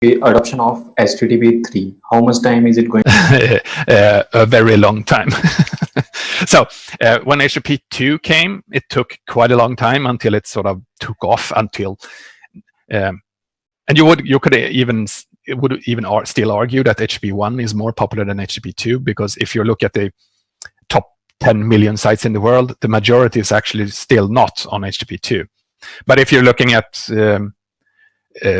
adoption of HTTP3? How much time is it going to a very long time. So when HTTP2 came, it took quite a long time until it sort of took off until, and you would even still argue that HTTP1 is more popular than HTTP2, because if you look at the top 10 million sites in the world, the majority is actually still not on HTTP2. But if you're looking at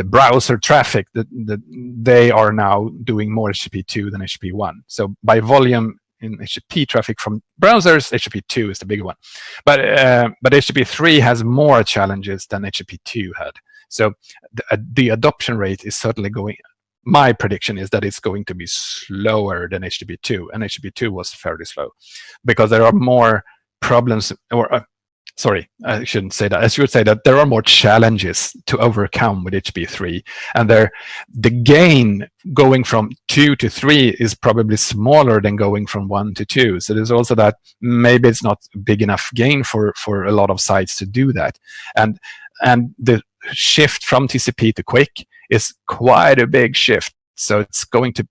browser traffic, they are now doing more HTTP2 than HTTP1. So by volume in HTTP traffic from browsers, HTTP2 is the bigger one. But HTTP3 has more challenges than HTTP2 had. So the adoption rate is certainly going. My prediction is that it's going to be slower than HTTP2, and HTTP2 was fairly slow because there are more problems, or sorry, I shouldn't say that. I should say that there are more challenges to overcome with HTTP3, and the gain going from 2 to 3 is probably smaller than going from 1 to 2. So there's also that maybe it's not big enough gain for a lot of sites to do that, and the shift from TCP to QUIC is quite a big shift. So it's going to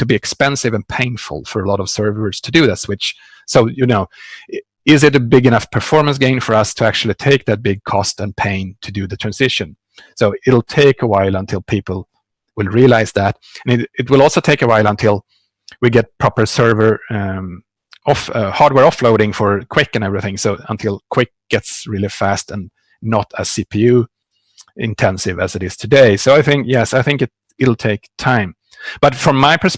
be expensive and painful for a lot of servers to do that switch. So is it a big enough performance gain for us to actually take that big cost and pain to do the transition? So it'll take a while until people will realize that, and it will also take a while until we get proper server hardware offloading for QUIC and everything. So until QUIC gets really fast and not as CPU intensive as it is today. So I think, yes, I think it'll take time. But from my perspective,